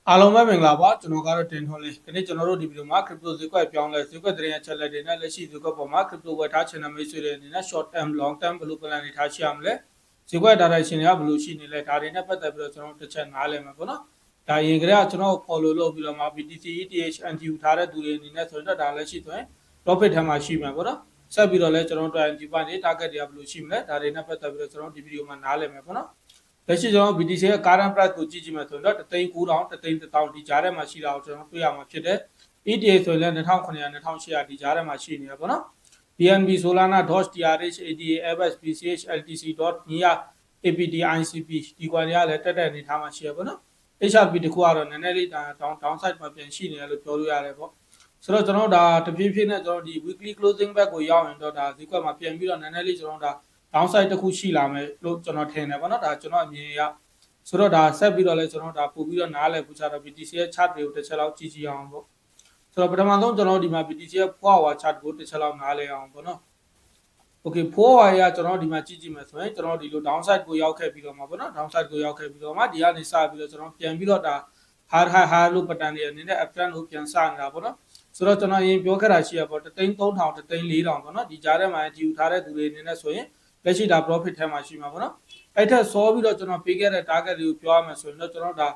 အားလုံးပဲမင်္ဂလာပါကျွန်တော်ကတော့တင်ထွန်းလေးဒီနေ့ကျွန်တော်တို့ဒီဗီဒီယိုမှာ crypto ဈေးကွက်ပြောင်းလဲဈေးကွက်သတင်းအချက်အလက်တွေနဲ့လက်ရှိဈေးကွက်ပေါ်မှာ crypto ဝယ်ထားချင်တဲ့မိတ်ဆွေတွေအနေနဲ့ short term long term ဘယ်လို plan တွေထားရှိရမလဲဈေးကွက် direction တွေကဘယ်လိုရှိနေလဲဒါတွေနဲ့ပတ်သက်ပြီးတော့ကျွန်တော်တို့တစ်ချက်နားလည်မှာပေါ့နော်ဒါရင်ကလေးကကျွန်တော် follow လုပ်ပြီးတော့မှ BTC ETH NTU ထားတဲ့သူတွေအနေနဲ့ဆိုရင်တော့ဒါလည်းရှိဆိုရင် profit ထဲမှာရှိမှာပေါ့နော်ဆက်ပြီးတော့လည်းကျွန်တော်တို့ NTU ပိုင်းတွေ target တွေကဘယ်လိုရှိမလဲဒါတွေနဲ့ပတ်သက်ပြီးတော့ကျွန်တော်ဒီဗီဒီယိုမှာနားလည်မယ်ပေါ့နော်လက်ရှိကျွန်တော် BTC ရဲ့ current price ကိုကြည့်ကြည့်မယ်ဆိုရင်တော့3,900 3,1000ဒီကြားထဲမှာရှိတာကိုကျွန်တော်တွေ့ရမှာဖြစ်တယ် ETA ဆိုရင်လည်း2,900 2,800ဒီကြားထဲမှာရှိနေရပါတော့ BNB Solana Doge TRH ADA Avax BCH LTC NIA APT ICP ဒီကွာတွေကလည်းတက်တက်အနေထားမှာရှိရပါတော့ HRP တခုကတော့နည်းနည်းလေးdownside မှာပြန်ရှိနေတယ်လို့ပြောလို့ရတယ်ပေါ့ဆိုတော့ကျွန်တော်ဒါတဖြည်းဖြည်းနဲ့ကျွန်တော်ဒီ weekly closing back ကိုရောက်ရင်တော့ဒါဈေးကွက်မှာပြန်ပြီးတော့နည်းနည်းလေးကျွန်တော်ဒါdownside တစ်ခုရှိလာမယ်လို့ကျွန်တော်ထင်တယ်ပေါ့နော်ဒါကျွန်တော်အမြင်ရဆိုတော့ဒါဆက်ပြီးတော့လဲကျွန်တော်ဒါပို့ပြီးတော့နားလည်ပူချတော့ BTC ရဲ့ chart တွေကိုတစ်ချက်လောက်ကြည့်ကြည့်အောင်ပေါ့ဆိုတော့ပထမဆုံးကျွန်တော်ဒီမှာ BTC ရဲ့ 4 hour chart ကိုတစ်ချက်လောက်နားလည်အောင်ပေါ့နော် Okay 4 hour ရကျွန်တော်ဒီမှာကြည့်ကြည့်မယ်ဆိုရင်ကျွန်တော်ဒီလို downside ကိုရောက်ခဲ့ပြီးတော့မှာပေါ့နော် downside ကိုရောက်ခဲ့ပြီးတော့မှဒီကနေစပြီးတော့ကျွန်တော်ပြန်ပြီးတော့ဒါ hard လို့ pattern တွေအနေနဲ့ uptrend ကိုပြန်စနေတာပေါ့နော်ဆိုတော့ကျွန်တော်ရင်ပြောခဲ့တာရှိရပေါ့3,300 3,400ပေါ့နော်ဒီကြားထဲမှာဒီယူထားတဲ့သူတွေအနေနဲ့ဆိုရင်လက်ရှိဒါ profit ထဲမှာရှိမှာပေါ့နော်အဲ့ထက်စောပြီးတော့ကျွန်တော်ပေးခဲ့တဲ့ target တွေကိုပြောရမယ်ဆိုရင်တော့ကျွန်တော်ဒါ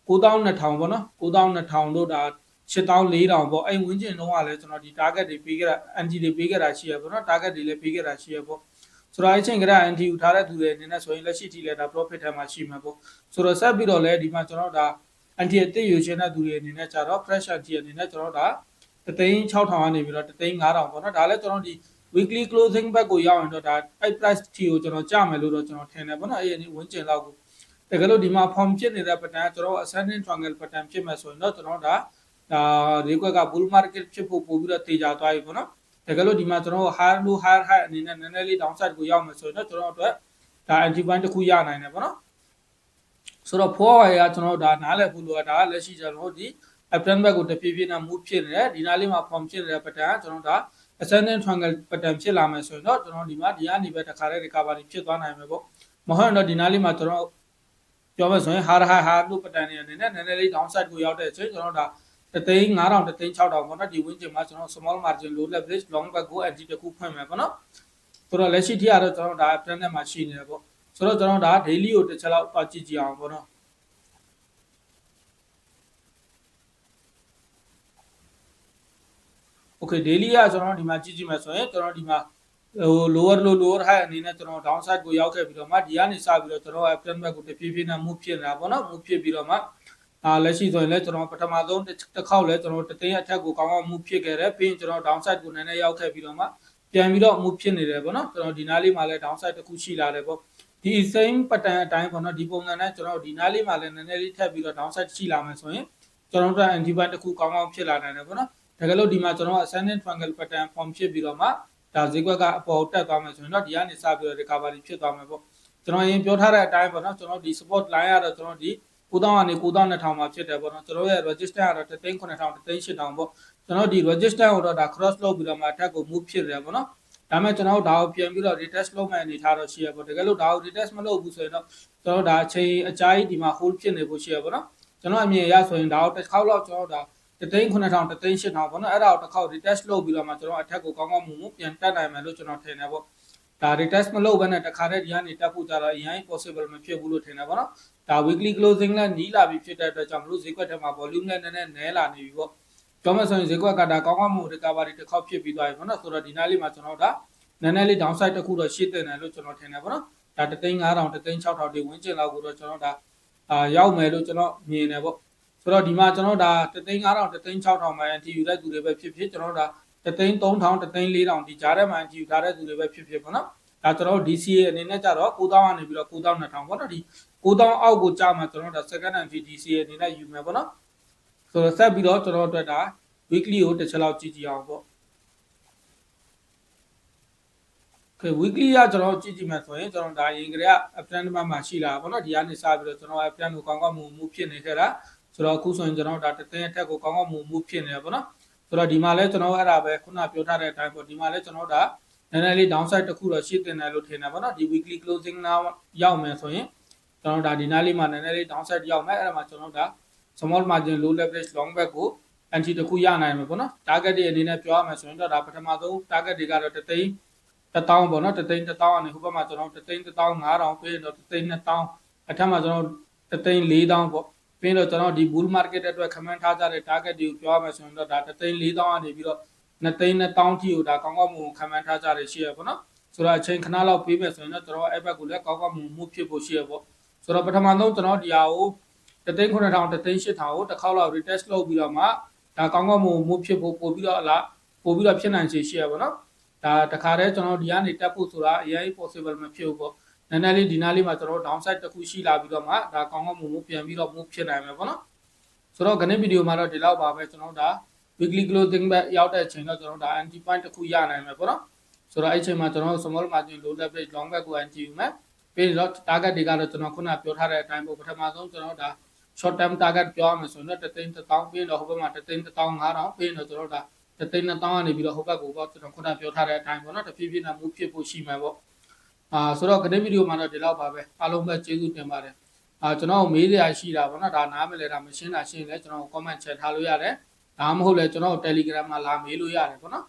9,200ပေါ့နော်9,200တို့ဒါ8,400ပေါ့အဲ့ဝင်းကျင်တုံးကလည်းကျွန်တော်ဒီ target တွေပေးခဲ့တာ NT တွေပေးခဲ့တာရှိရပေါ့နော် target တွေလည်းပေးခဲ့တာရှိရပေါ့ဆိုတော့အဲ့ချိန်ကတည်းက NT ယူထားတဲ့သူတွေအနေနဲ့ဆိုရင်လက်ရှိထိလည်းဒါ profit ထဲမှာရှိမှာပေါ့ဆိုတော့ဆက်ပြီးတော့လည်းဒီမှာကျွန်တော်ဒါ NT အသစ်ယူချင်တဲ့သူတွေအနေနဲ့ကြတော့ fresh NT အနေနဲ့ကျွန်တော်ဒါ3,600ကနေပြီးတော့3,500ပေါ့နော်ဒါလည်းကျွန်တော်ဒီ weekly closing back ကိုရောက်ရင်တော့ဒါအဲ့ price ထီကိုကျွန်တော်ကြမယ်လို့တော့ကျွန်တော်ထင်တယ်ပေါ့နော်အဲ့ဒီဝန်းကျင်လောက်ကိုတကယ်လို့ဒီမှာ form ဖြစ်နေတဲ့ pattern ကျွန်တော် ascending triangle pattern ဖြစ်မယ်ဆိုရင်တော့ကျွန်တော်ဒါဈေးကွက်က bull market ဖြစ်ဖို့ပို့ပြီးတော့တေချာသွားပြီပေါ့နော်တကယ်လို့ဒီမှာကျွန်တော် high low high high အနေနဲ့နည်းနည်းလေး downside ကိုရောက်မယ်ဆိုရင်တော့ကျွန်တော်အတွက်ဒါ entry point တစ်ခုရနိုင်တယ်ပေါ့နော်ဆိုတော့ 4hour ရကျွန်တော်ဒါနားလည်ဖို့လိုတာဒါကလက်ရှိကျွန်တော်ဒီ uptrend back ကိုတဖြည်းဖြည်းနဲ့ move ဖြစ်နေတယ်ဒီနားလေးမှာ form ဖြစ်နေတဲ့ pattern ကျွန်တော်ဒါ ascending triangle pattern ဖြစ်လာမယ်ဆိုရင်တော့ကျွန်တော်ဒီမှာဒီကနေပဲတစ်ခါတည်း recovery ဖြစ်သွားနိုင်မယ်ပေါ့မဟုတ်ရင်တော့ဒီနားလေးမှာကျွန်တော်ပြောမယ်ဆိုရင် hard low pattern တွေအနေနဲ့နည်းနည်းလေး downside ကိုရောက်တဲ့အချိန်ကျွန်တော်ဒါ3,500 3,600ပေါ့နော်ဒီ win ချိန်မှာကျွန်တော် small margin low leverage long back ကို entry တစ်ခုဖွင့်မယ်ပေါ့နော်ဆိုတော့လက်ရှိထိကတော့ကျွန်တော်ဒါ uptrend နဲ့မှာရှိနေတယ်ပေါ့ဆိုတော့ကျွန်တော်ဒါ daily ကိုတစ်ချက်လောက်သွားကြည့်ကြည့်အောင်ပေါ့နော်Okay daily ကကျွန်တော်ဒီမှာကြည့်ကြည့်မယ်ဆိုရင်ကျွန်တော်ဒီမှာlower low lower high အနေနဲ့ကျွန်တော် downside ကိုရောက်ခဲ့ပြီးတော့မှဒီကနေစပြီးတော့ကျွန်တော် uptrend back ကိုတဖြည်းဖြည်းနဲ့ move ဖြစ်နေတာပေါ့နော် move ဖြစ်ပြီးတော့မှလက်ရှိဆိုရင်လည်းကျွန်တော်ပထမဆုံးတစ်ခေါက်လည်းကျွန်တော်တသိန်းအထက်ကိုကောင်းကောင်း move ဖြစ်ခဲ့တယ်ပြီးရင်ကျွန်တော် downside ကိုနည်းနည်းရောက်ခဲ့ပြီးတော့မှပြန်ပြီးတော့ move ဖြစ်နေတယ်ပေါ့နော်ကျွန်တော်ဒီနားလေးမှာလည်း downside တစ်ခုရှိလာတယ်ပေါ့ဒီ same pattern အတိုင်းပေါ့နော်ဒီပုံစံနဲ့ကျွန်တော်ဒီနားလေးမှာလည်းနည်းနည်းလေးထပ်ပြီးတော့ downside ရှိလာမယ်ဆိုရင်ကျွန်တော်တို့ anti band တစ်ခုကောင်းကောင်းဖြစ်လာနိုင်တယ်ပေါ့နော်တကယ်လို့ဒီမှာကျွန်တော် ascending triangle pattern form ဖြစ်ပြီးတော့မှဒါဈေးကွက်ကအပေါ်တက်သွားမယ်ဆိုရင်တော့ဒီကနေစပြီးတော့ recovery ဖြစ်သွားမယ်ပေါ့ကျွန်တော်ရင်ပြောထားတဲ့အတိုင်းပေါ့နော်ကျွန်တော်ဒီ support line ကတော့ကျွန်တော်ဒီ9,000ကနေ9,200မှာဖြစ်တယ်ပေါ့နော်ကျွန်တော်ရဲ့ resistance ကတော့3,900 3,800ပေါ့ကျွန်တော်ဒီ resistance ကိုတော့ဒါ cross လုပ်ပြီးတော့မှအထက်ကို move ဖြစ်တယ်ပေါ့နော်ဒါမဲ့ကျွန်တော်ဒါကိုပြန်ပြီးတော့ retest လုပ်မယ်အနေထားတော့ရှိရပေါ့တကယ်လို့ဒါကို retest မလုပ်ဘူးဆိုရင်တော့ကျွန်တော်ဒါအချိန်အကြာကြီးဒီမှာ hold ဖြစ်နေဖို့ရှိရပေါ့နော်ကျွန်တော်အမြင်အရဆိုရင်ဒါကိုတစ်ခေါက်လောက်ကျွန်တော်ဒါ3,900 3,800ပေါ့နော်အဲ့ဒါကိုတစ်ခေါက် retest လုပ်ပြီးတော့မှကျွန်တော်အထက်ကိုကောင်းကောင်းမွန်မွန်ပြန်တက်နိုင်မယ်လို့ကျွန်တော်ထင်တယ်ပေါ့ဒါ retest မလုပ်ဘဲနဲ့တခါတည်းဒီကနေတက်ဖို့ကြတော့အရင် possible မဖြစ်ဘူးလို့ထင်တယ်ပေါ့နော်ဒါ weekly closing နဲ့နီးလာပြီဖြစ်တဲ့အတွက်ကြောင့်မလို့ဈေးကွက်ထဲမှာ volume နဲ့နည်းနည်းနည်းလာနေပြီပေါ့ပြောမယ်ဆိုရင်ဈေးကွက်ကဒါကောင်းကောင်းမွန် recovery တစ်ခေါက်ဖြစ်ပြီးသွားပြီပေါ့နော်ဆိုတော့ဒီနားလေးမှာကျွန်တော်ဒါနည်းနည်းလေး downside တစ်ခုတော့ရှိတဲ့တယ်လို့ကျွန်တော်ထင်တယ်ပေါ့နော်ဒါ3,500 3,600ဒီဝန်းကျင်လောက်ကိုတော့ကျွန်တော်ဒါရောက်မယ်လို့ကျွန်တော်မြင်တယ်ပေါ့ဆိုတော့ဒီမှာကျွန်တော်ဒါ3,500 3,600မှာ NT ယူတဲ့သူတွေပဲဖြစ်ဖြစ်ကျွန်တော်ဒါ3,300 3,400ဒီကြားထဲမှာ NT ယူထားတဲ့သူတွေပဲဖြစ်ဖြစ်ပေါ့နော်ဒါကျွန်တော် DCA အနေနဲ့ကြတော့9,000ကနေပြီးတော့9,200ပေါ့နော်ဒီ9,000အောက်ကိုကြာမှကျွန်တော်ဒါ second NT DCA အနေနဲ့ယူမယ်ပေါ့နော်ဆိုတော့ဆက်ပြီးတော့ကျွန်တော်အတွက်ဒါ weekly ကိုတစ်ချက်လောက်ကြည့်ကြည့်အောင်ပေါ့ Okay weekly ကကျွန်တော်ကြည့်ကြည့်မှဆိုရင်ကျွန်တော်ဒါရင်ကလေးက uptrend မှာရှိလာပေါ့နော်ဒီကနေစပြီးတော့ကျွန်တော် uptrend ကိုကောင်းကောင်းမူဖြစ်နေခဲ့တာဆိုတော့အခုဆိုရင်ကျွန်တော်ဒါတသိန်းအထက်ကိုကောင်းကောင်းမူဖြစ်နေတယ်ပေါ့နော်ဆိုတော့ဒီမှာလဲကျွန်တော်အဲ့ဒါပဲခုနပြောထားတဲ့အတိုင်းပေါ့ဒီမှာလဲကျွန်တော်ဒါနည်းနည်းလေး downside တစ်ခုတော့ရှိတင်တယ်လို့ထင်တယ်ပေါ့နော်ဒီ weekly closing now ရောက်မယ်ဆိုရင်ကျွန်တော်ဒါဒီနားလေးမှာနည်းနည်းလေး downside ရောက်မယ်အဲ့ဒါမှာကျွန်တော်ဒါ small margin low leverage long back ကို entry တစ်ခုရနိုင်မှာပေါ့နော် target တွေအနေနဲ့ပြောရမယ်ဆိုရင်တော့ဒါပထမဆုံး target တွေကတော့တသိန်း1000ပေါ့နော်တသိန်း1000အနေဟိုဘက်မှာကျွန်တော်တသိန်း15000ပေးတော့တသိန်း2000အထက်မှာကျွန်တော်တသိန်း4000ပေါ့ပြီးတော့ကျွန်တော်ဒီ bull market အတွက် comment ထားကြတဲ့ target တွေကိုပြောရမယ်ဆိုရင်တော့ဒါတသိန်း4000ကနေပြီးတော့2သိန်း2000ထိကိုဒါကောင်းကောင်းမွန် comment ထားကြတယ်ရှိရပေါ့နော်ဆိုတော့အချိန်ခဏလောက်ပေးမယ်ဆိုရင်တော့ကျွန်တော်အဲ့ဘက်ကိုလည်းကောင်းကောင်းမွန်မှုဖြစ်ဖို့ရှိရပေါ့ဆိုတော့ပထမဆုံးကျွန်တော်ဒီဟာကိုတသိန်း9000တသိန်း8000ကိုတစ်ခေါက်လောက် retest လုပ်ပြီးတော့မှဒါကောင်းကောင်းမွန်မှုဖြစ်ဖို့ပို့ပြီးတော့ဖြစ်နိုင်ခြေရှိရပေါ့နော်ဒါတခါတည်းကျွန်တော်ဒီကနေတက်ဖို့ဆိုတာအရင် possible မဖြစ်ဘူးပေါ့နည်းနည်းလေးဒီနားလေးမှာကျွန်တော် downside တစ်ခုရှိလာပြီးတော့မှဒါကောင်းကောင်းမွန်မှုပြန်ပြီးတော့မှုဖြစ်နိုင်မယ်ပေါ့နော်ဆိုတော့ခဏဗီဒီယိုမှာတော့ဒီလောက်ပါပဲကျွန်တော်ဒါ weekly closing ပဲရောက်တဲ့အချိန်တော့ကျွန်တော်ဒါ anti point တစ်ခုရနိုင်မယ်ပေါ့နော်ဆိုတော့အဲ့အချိန်မှာကျွန်တော် small margin low leverage long back ကို anti ယူမယ်ပြီးတော့ target တွေကတော့ကျွန်တော်ခုနပြောထားတဲ့အတိုင်းပေါ့ပထမဆုံးကျွန်တော်ဒါ short term target ပြောရမယ်ဆိုရင်တော့တသိန်း1000ပြီးတော့ဟိုဘက်မှာတသိန်း15000ပြီးတော့ကျွန်တော်ဒါတသိန်း2000ကနေပြီးတော့ဟိုဘက်ကိုပေါ့ကျွန်တော်ခုနပြောထားတဲ့အတိုင်းပေါ့နော်တဖြည်းဖြည်းနဲ့ move ဖြစ်ဖို့ရှိမှာပေါ့ဆိုတော့ခဏဗီဒီယိုမှာတော့ဒီလောက်ပါပဲအားလုံးပဲကျေးဇူးတင်ပါတယ်ကျွန်တော်မေးစရာရှိတာပေါ့နော်ဒါနားမလဲတာမရှင်းတာရှင်းလဲကျွန်တော် comment ချက်ထားလို့ရတယ်ဒါမှမဟုတ်လဲကျွန်တော် Telegram မှာလာမေးလို့ရတယ်ပေါ့နော်